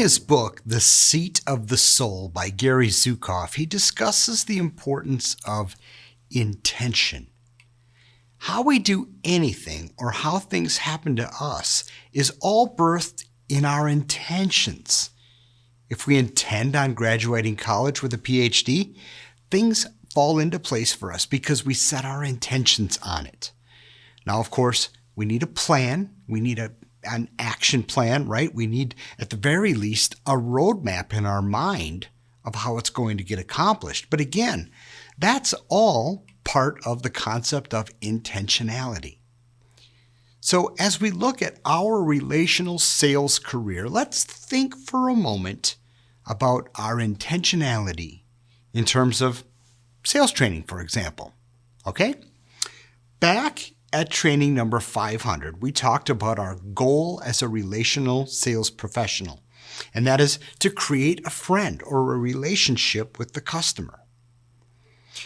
his book, The Seat of the Soul by Gary Zukav, he discusses the importance of intention. How we do anything or how things happen to us is all birthed in our intentions. If we intend on graduating college with a PhD, things fall into place for us because we set our intentions on it. Now, of course, we need a plan. We need an action plan, right? We need, at the very least, a roadmap in our mind of how it's going to get accomplished. But again, that's all part of the concept of intentionality. So as we look at our relational sales career, let's think for a moment about our intentionality in terms of sales training, for example. Okay? Back at training number 500, we talked about our goal as a relational sales professional, and that is to create a friend or a relationship with the customer.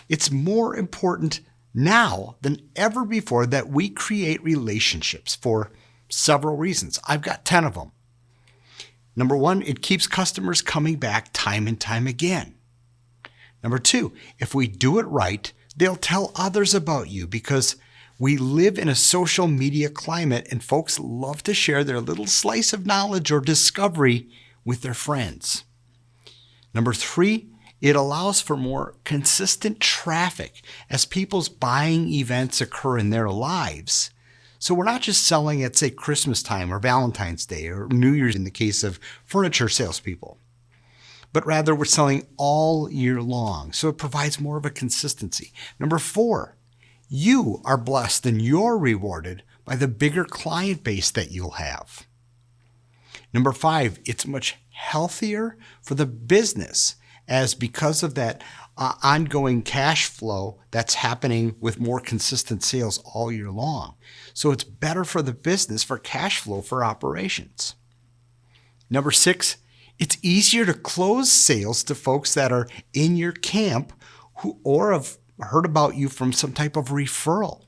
It's more important now than ever before that we create relationships for several reasons. I've got 10 of them. Number one, it keeps customers coming back time and time again. Number two, if we do it right, they'll tell others about you because we live in a social media climate and folks love to share their little slice of knowledge or discovery with their friends. Number three, it allows for more consistent traffic as people's buying events occur in their lives. So we're not just selling at, say, Christmas time or Valentine's Day or New Year's in the case of furniture salespeople, but rather we're selling all year long. So it provides more of a consistency. Number four, you are blessed and you're rewarded by the bigger client base that you'll have. Number five, it's much healthier for the business as because of that ongoing cash flow that's happening with more consistent sales all year long. So it's better for the business for cash flow for operations. Number six, it's easier to close sales to folks that are in your camp who or have heard about you from some type of referral.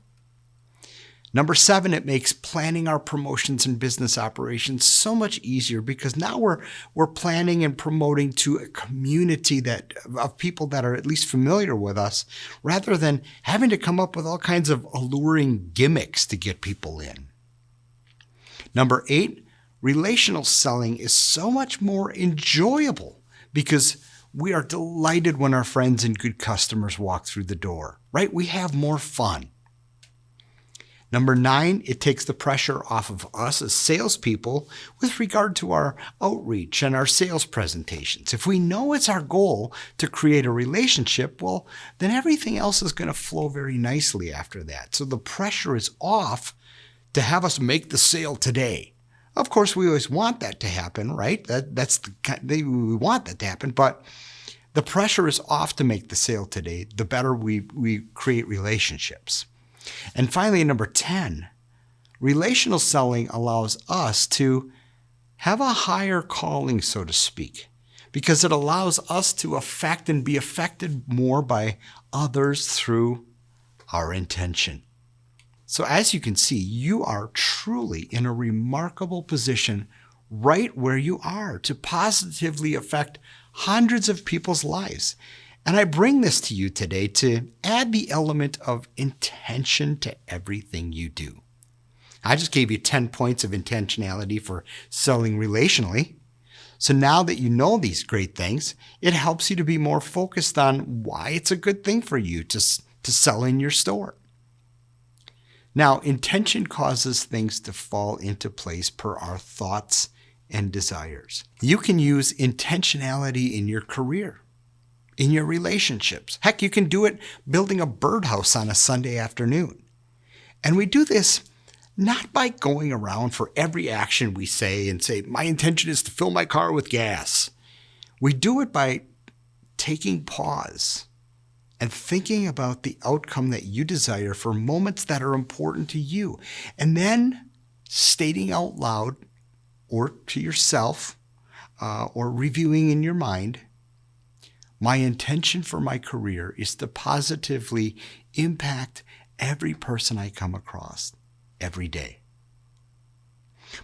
Number seven, it makes planning our promotions and business operations so much easier because now we're planning and promoting to a community of people that are at least familiar with us rather than having to come up with all kinds of alluring gimmicks to get people in. Number eight, relational selling is so much more enjoyable because we are delighted when our friends and good customers walk through the door, right? We have more fun. Number nine, it takes the pressure off of us as salespeople with regard to our outreach and our sales presentations. If we know it's our goal to create a relationship, well, then everything else is going to flow very nicely after that. So the pressure is off to have us make the sale today. Of course, we always want that to happen, right? We want that to happen, but the pressure is off to make the sale today, the better we create relationships. And finally, number 10, relational selling allows us to have a higher calling, so to speak, because it allows us to affect and be affected more by others through our intention. So as you can see, you are truly in a remarkable position right where you are to positively affect hundreds of people's lives. And I bring this to you today to add the element of intention to everything you do. I just gave you 10 points of intentionality for selling relationally. So now that you know these great things, it helps you to be more focused on why it's a good thing for you to sell in your store. Now, intention causes things to fall into place per our thoughts and desires. You can use intentionality in your career, in your relationships. Heck, you can do it building a birdhouse on a Sunday afternoon. And we do this not by going around for every action we say and say, my intention is to fill my car with gas. We do it by taking pause and thinking about the outcome that you desire for moments that are important to you, and then stating out loud or to yourself or reviewing in your mind, my intention for my career is to positively impact every person I come across every day.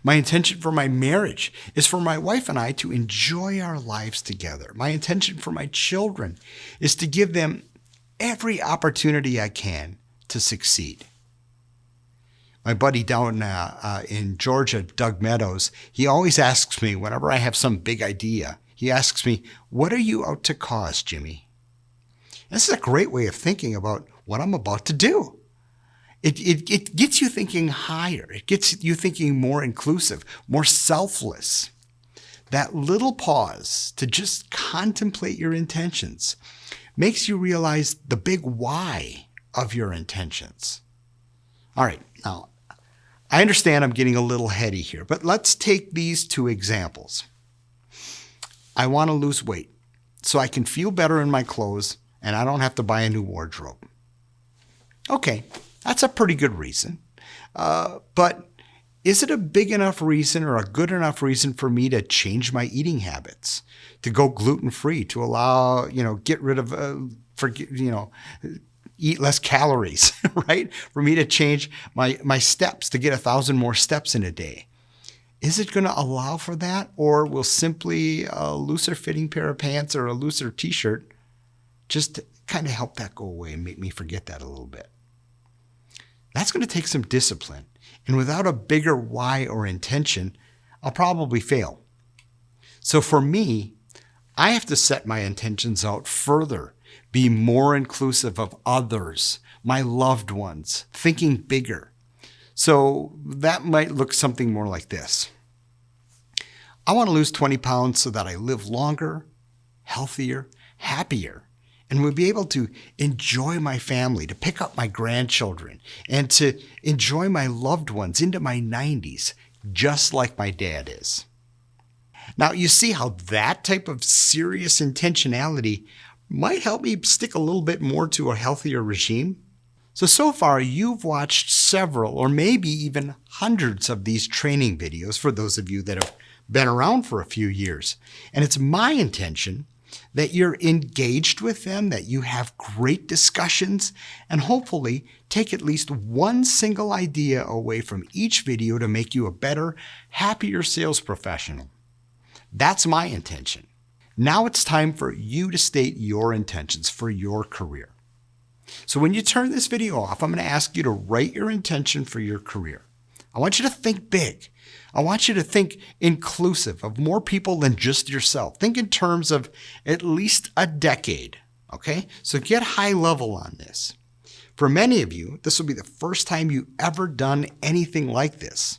My intention for my marriage is for my wife and I to enjoy our lives together. My intention for my children is to give them every opportunity I can to succeed. My buddy down in Georgia, Doug Meadows, he always asks me whenever I have some big idea, he asks me, "What are you out to cause, Jimmy?" This is a great way of thinking about what I'm about to do. It gets you thinking higher. It gets you thinking more inclusive, more selfless. That little pause to just contemplate your intentions makes you realize the big why of your intentions. All right, now, I understand I'm getting a little heady here, but let's take these two examples. I want to lose weight so I can feel better in my clothes and I don't have to buy a new wardrobe. Okay, that's a pretty good reason. But is it a big enough reason or a good enough reason for me to change my eating habits, to go gluten-free, to allow, get rid of, eat less calories, right? For me to change my steps, to get 1,000 more steps in a day. Is it going to allow for that? Or will simply a looser fitting pair of pants or a looser t-shirt just kind of help that go away and make me forget that a little bit? That's going to take some discipline. And without a bigger why or intention, I'll probably fail. So for me, I have to set my intentions out further, be more inclusive of others, my loved ones, thinking bigger. So that might look something more like this. I want to lose 20 pounds so that I live longer, healthier, happier, and will be able to enjoy my family, to pick up my grandchildren, and to enjoy my loved ones into my 90s, just like my dad is. Now, you see how that type of serious intentionality might help me stick a little bit more to a healthier regime? So far, you've watched several or maybe even hundreds of these training videos for those of you that have been around for a few years. And it's my intention that you're engaged with them, that you have great discussions, and hopefully take at least one single idea away from each video to make you a better, happier sales professional. That's my intention. Now it's time for you to state your intentions for your career. So when you turn this video off, I'm going to ask you to write your intention for your career. I want you to think big. I want you to think inclusive of more people than just yourself. Think in terms of at least a decade, okay? So get high level on this. For many of you, this will be the first time you've ever done anything like this.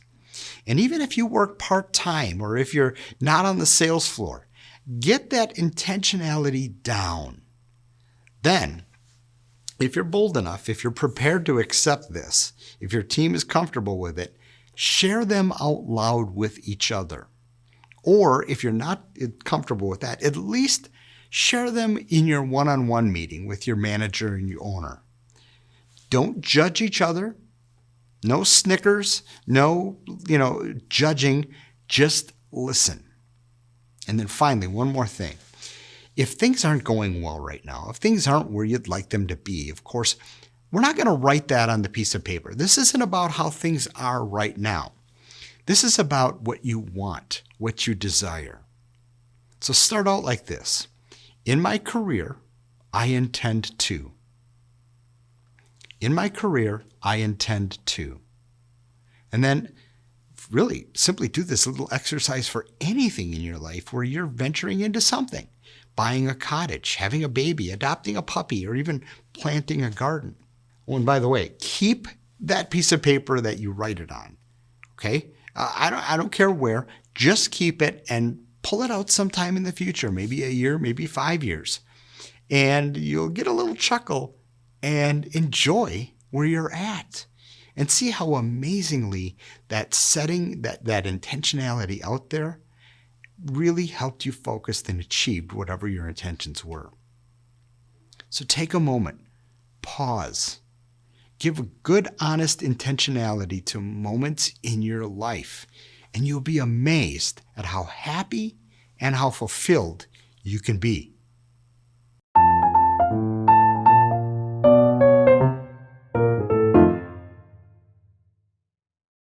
And even if you work part-time or if you're not on the sales floor, get that intentionality down. Then, if you're bold enough, if you're prepared to accept this, if your team is comfortable with it, share them out loud with each other. Or if you're not comfortable with that, at least share them in your one-on-one meeting with your manager and your owner. Don't judge each other. No snickers, no, judging, just listen. And then finally, one more thing. If things aren't going well right now, if things aren't where you'd like them to be, of course, we're not going to write that on the piece of paper. This isn't about how things are right now. This is about what you want, what you desire. So start out like this. In my career, I intend to. In my career, I intend to. And then really simply do this little exercise for anything in your life where you're venturing into something. Buying a cottage, having a baby, adopting a puppy, or even planting a garden. Oh, and by the way, keep that piece of paper that you write it on, okay? I don't care where. Just keep it and pull it out sometime in the future, maybe a year, maybe 5 years. And you'll get a little chuckle and enjoy where you're at. And see how amazingly that setting, that intentionality out there really helped you focus and achieved whatever your intentions were. So take a moment, pause, give a good, honest intentionality to moments in your life, and you'll be amazed at how happy and how fulfilled you can be.